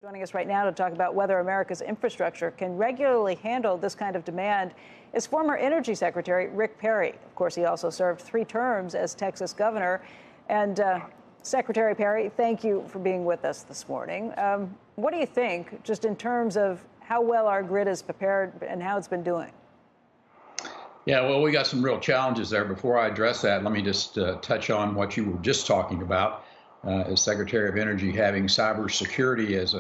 Joining us right now to talk about whether America's infrastructure can regularly handle this kind of demand is former Energy Secretary Rick Perry. Of course, he also served 3 terms as Texas governor. And Secretary Perry, thank you for being with us this morning. What do you think, just in terms of how well our grid is prepared and how it's been doing? Yeah, well, we got some real challenges there. Before I address that, let me just touch on what you were just talking about. As Secretary of Energy, having cybersecurity as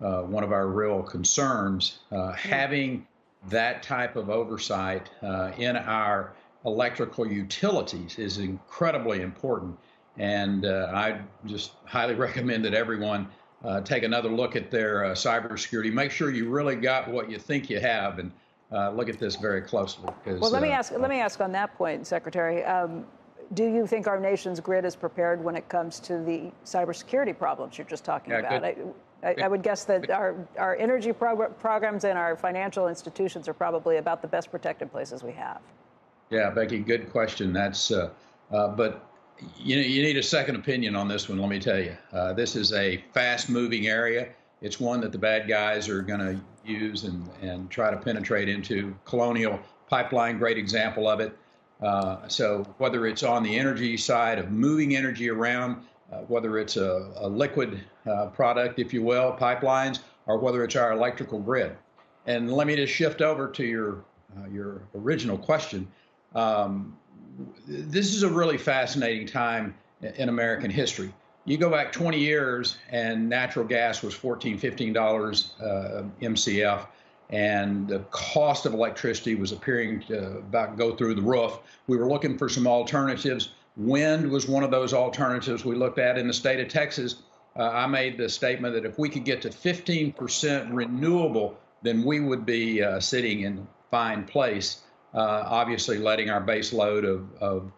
one of our real concerns, having that type of oversight in our electrical utilities is incredibly important. And I just highly recommend that everyone take another look at their cybersecurity. Make sure you really got what you think you have, and look at this very closely. Well, let me ask on that point, Secretary. Do you think our nation's grid is prepared when it comes to the cybersecurity problems you're just talking about? I would guess that our energy programs and our financial institutions are probably about the best protected places we have. Yeah, Becky, good question. That's, but you need a second opinion on this one. Let me tell you, this is a fast-moving area. It's one that the bad guys are going to use and try to penetrate into. Colonial Pipeline, great example of it. So whether it's on the energy side of moving energy around, whether it's a liquid product, if you will, pipelines, or whether it's our electrical grid. And let me just shift over to your original question. This is a really fascinating time in American history. You go back 20 years and natural gas was $14, $15 MCF. And the cost of electricity was appearing to about go through the roof. We were looking for some alternatives. Wind was one of those alternatives we looked at in the state of Texas. I made the statement that if we could get to 15% renewable, then we would be sitting in a fine place, obviously letting our base load of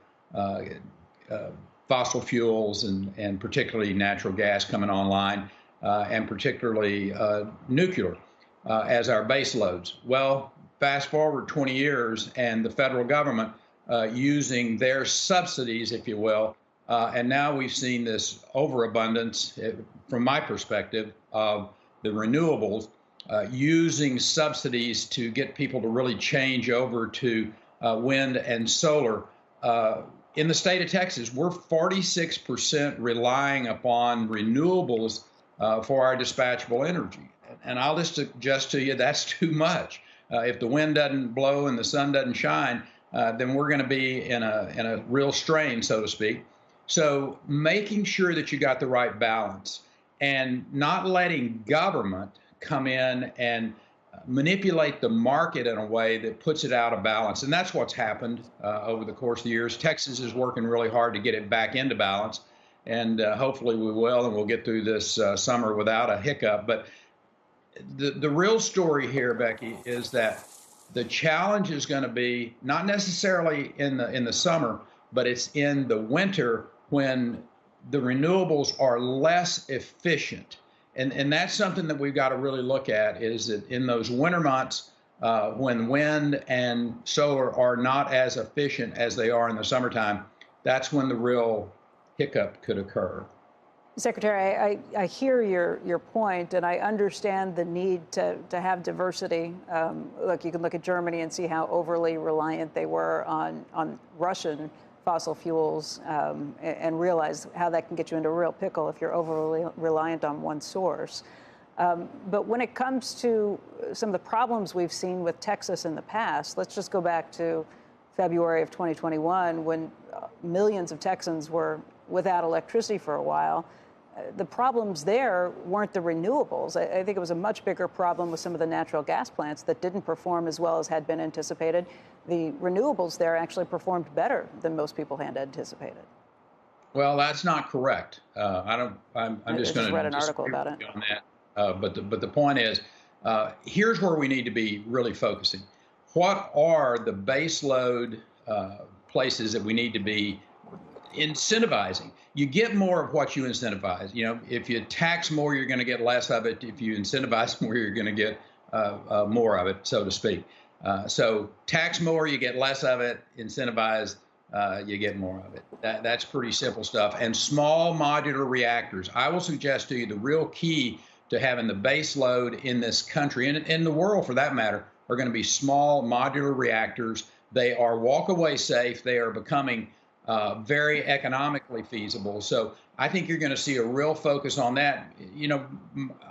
fossil fuels and particularly natural gas coming online, and particularly nuclear. As our base loads. Well, fast forward 20 years and the federal government using their subsidies, if you will, and now we've seen this overabundance, from my perspective, of the renewables, using subsidies to get people to really change over to wind and solar. In the state of Texas, we're 46% relying upon renewables for our dispatchable energy. And I'll just suggest to you that's too much. If the wind doesn't blow and the sun doesn't shine, then we're going to be in a real strain, so to speak. So making sure that you got the right balance and not letting government come in and manipulate the market in a way that puts it out of balance. And that's what's happened over the course of the years. Texas is working really hard to get it back into balance. And hopefully we will, and we'll get through this summer without a hiccup. But the real story here, Becky, is that the challenge is going to be not necessarily in the summer, but it's in the winter when the renewables are less efficient. And that's something that we've got to really look at, is that in those winter months when wind and solar are not as efficient as they are in the summertime, that's when the real hiccup could occur. Secretary, I hear your point, and I understand the need to have diversity. Look, you can look at Germany and see how overly reliant they were on Russian fossil fuels, and realize how that can get you into a real pickle if you're overly reliant on one source. But when it comes to some of the problems we've seen with Texas in the past, let's just go back to February of 2021, when millions of Texans were without electricity for a while. The problems there weren't the renewables. I think it was a much bigger problem with some of the natural gas plants that didn't perform as well as had been anticipated. The renewables there actually performed better than most people had anticipated. Well, that's not correct. I'm just going to read an article about it on that. But the point is, here's where we need to be really focusing. What are the base load places that we need to be incentivizing? You get more of what you incentivize. You know, if you tax more, you're going to get less of it. If you incentivize more, you're going to get more of it, so to speak. So tax more, you get less of it. Incentivize, you get more of it. That's pretty simple stuff. And small modular reactors. I will suggest to you the real key to having the base load in this country, and in the world for that matter, are going to be small modular reactors. They are walk-away safe. They are becoming very economically feasible. So I think you're going to see a real focus on that. You know,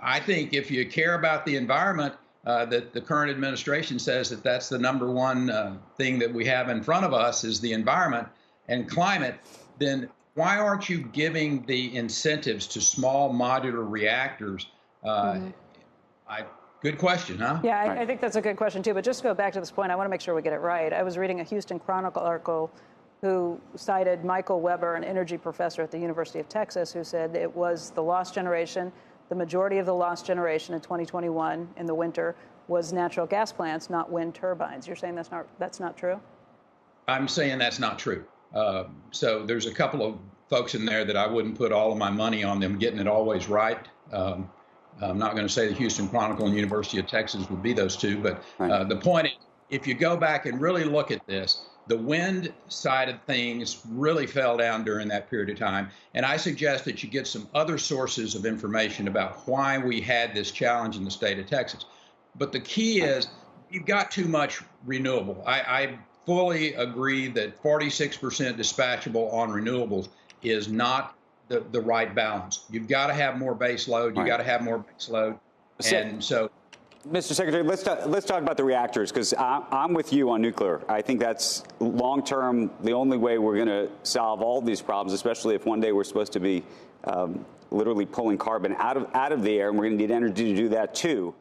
I think if you care about the environment, that the current administration says that that's the #1 thing that we have in front of us is the environment and climate, then why aren't you giving the incentives to small modular reactors? Good question, huh? Yeah, I think that's a good question, too. But just to go back to this point, I want to make sure we get it right. I was reading a Houston Chronicle article who cited Michael Weber, an energy professor at the University of Texas, who said it was the lost generation. The majority of the lost generation in 2021 in the winter was natural gas plants, not wind turbines. You're saying that's not true? I'm saying that's not true. So there's a couple of folks in there that I wouldn't put all of my money on them getting it always right. I'm not going to say the Houston Chronicle and University of Texas would be those two, but the point is, if you go back and really look at this, the wind side of things really fell down during that period of time. And I suggest that you get some other sources of information about why we had this challenge in the state of Texas. But the key is you've got too much renewable. I fully agree that 46% dispatchable on renewables is not the right balance. You've got to have more base load. You've got to have more base load. And so, Mr. Secretary, let's talk about the reactors, because I'm with you on nuclear. I think that's long-term the only way we're going to solve all these problems, especially if one day we're supposed to be literally pulling carbon out of the air, and we're going to need energy to do that, too.